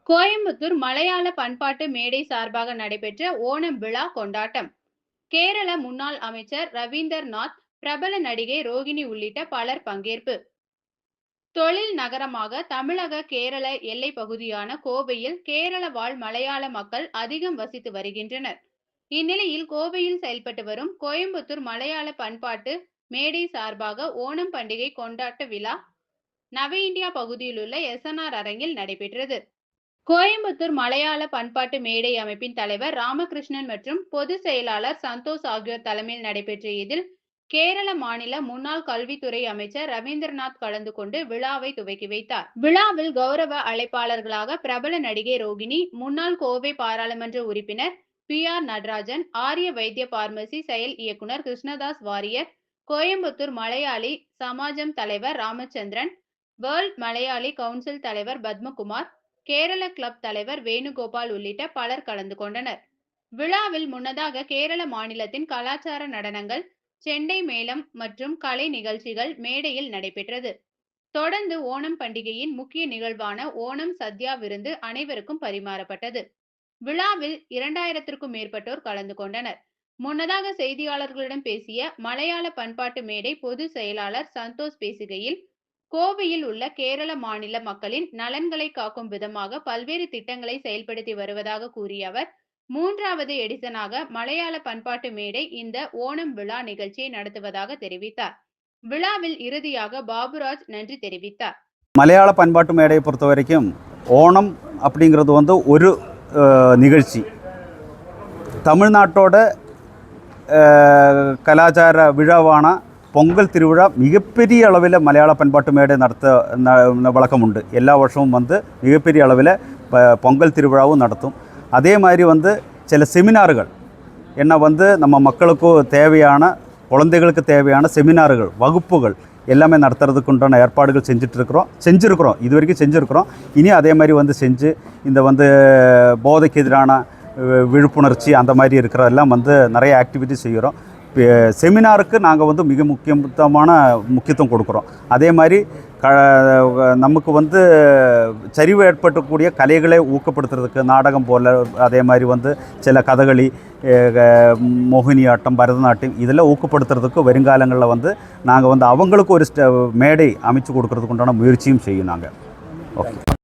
கோயம்புத்தூர் மலையாள பண்பாட்டு மேடை சார்பாக நடைபெற்ற ஓணம் விழா கொண்டாட்டம். கேரள முன்னாள் அமைச்சர் ரவீந்தர்நாத், பிரபல நடிகை ரோகிணி உள்ளிட்ட பலர் பங்கேற்பு. தொழில் நகரமாக தமிழக கேரள எல்லை பகுதியான கோவையில் கேரள வாழ் மலையாள மக்கள் அதிகம் வசித்து வருகின்றனர். இந்நிலையில் கோவையில் செயல்பட்டு வரும் கோயம்புத்தூர் மலையாள பண்பாட்டு மேடை சார்பாக ஓணம் பண்டிகை கொண்டாட்ட விழா நவ இந்தியா பகுதியில் உள்ள எஸ்என்ஆர் அரங்கில் நடைபெற்றது. கோயம்புத்தூர் மலையாள பண்பாட்டு மேடை அமைப்பின் தலைவர் ராமகிருஷ்ணன் மற்றும் பொதுச் செயலாளர் சந்தோஷ் ஆகியோர் தலைமையில் நடைபெற்ற இதில் கேரள மாநில முன்னாள் கல்வித்துறை அமைச்சர் ரவீந்திரநாத் கலந்து கொண்டு விழாவை துவக்கி வைத்தார். விழாவில் கௌரவ அழைப்பாளர்களாக பிரபல நடிகை ரோகிணி, முன்னாள் கோவை பாராளுமன்ற உறுப்பினர் PR நடராஜன், ஆரிய வைத்திய பார்மசி செயல் இயக்குனர் கிருஷ்ணதாஸ் வாரியர், கோயம்புத்தூர் மலையாளி சமாஜம் தலைவர் ராமச்சந்திரன், வேர்ல்ட் மலையாளி கவுன்சில் தலைவர் பத்மகுமார், கேரள கிளப் தலைவர் வேணுகோபால் உள்ளிட்ட பலர் கலந்து கொண்டனர். விழாவில் முன்னதாக கேரள மாநிலத்தின் கலாச்சார நடனங்கள், செண்டை மேளம் மற்றும் கலை நிகழ்ச்சிகள் மேடையில் நடைபெற்றது. தொடர்ந்து ஓணம் பண்டிகையின் முக்கிய நிகழ்வான ஓணம் சத்யா விருந்து அனைவருக்கும் பரிமாறப்பட்டது. விழாவில் 2000க்கும் மேற்பட்டோர் கலந்து கொண்டனர். முன்னதாக செய்தியாளர்களிடம் பேசிய மலையாள பண்பாட்டு மேடை பொதுச் செயலாளர் சந்தோஷ் பேசுகையில், கோவையில் உள்ள கேரள மாநில மக்களின் நலன்களை காக்கும் விதமாக பல்வேறு திட்டங்களை செயல்படுத்தி வருவதாக கூறிய அவர், 3வது எடிசனாக மலையாள பண்பாட்டு மேடை இந்த ஓணம் விழா நிகழ்ச்சியை நடத்துவதாக தெரிவித்தார். விழாவில் இறுதியாக பாபுராஜ் நன்றி தெரிவித்தார். மலையாள பண்பாட்டு மேடையை பொறுத்த வரைக்கும் ஓணம் அப்படிங்கிறது வந்து ஒரு நிகழ்ச்சி. தமிழ்நாட்டோட கலாச்சார விழாவான பொங்கல் திருவிழா மிகப்பெரிய அளவில் மலையாள பண்பாட்டு மேடை நடத்த வழக்கம் உண்டு. எல்லா வருஷமும் வந்து மிகப்பெரிய அளவில் பொங்கல் திருவிழாவும் நடத்தும். அதே மாதிரி வந்து சில செமினார்கள் என்ன வந்து நம்ம மக்களுக்கு தேவையான, குழந்தைகளுக்கு தேவையான செமினார்கள், வகுப்புகள் எல்லாமே நடத்துறதுக்கு உண்டான ஏற்பாடுகள் செஞ்சுருக்கிறோம். இது வரைக்கும் செஞ்சுருக்கிறோம். இனி அதே மாதிரி வந்து செஞ்சு இந்த வந்து போதைக்கு எதிரான விழிப்புணர்ச்சி அந்த மாதிரி இருக்கிறதெல்லாம் வந்து நிறைய ஆக்டிவிட்டி செய்கிறோம். செமினாருக்கு நாங்கள் வந்து மிக முக்கியத்துவம் கொடுக்குறோம். அதே மாதிரி நமக்கு வந்து சரிவு ஏற்பட்டக்கூடிய கலைகளை ஊக்கப்படுத்துறதுக்கு நாடகம் போல், அதே மாதிரி வந்து சில கதகளி, மோகினியாட்டம், பரதநாட்டியம் இதெல்லாம் ஊக்கப்படுத்துறதுக்கு வருங்காலங்களில் வந்து நாங்கள் வந்து அவங்களுக்கு ஒரு மேடை அமைச்சு கொடுக்கறதுக்கு உண்டான முயற்சியும் செய்யும் நாங்கள். ஓகே.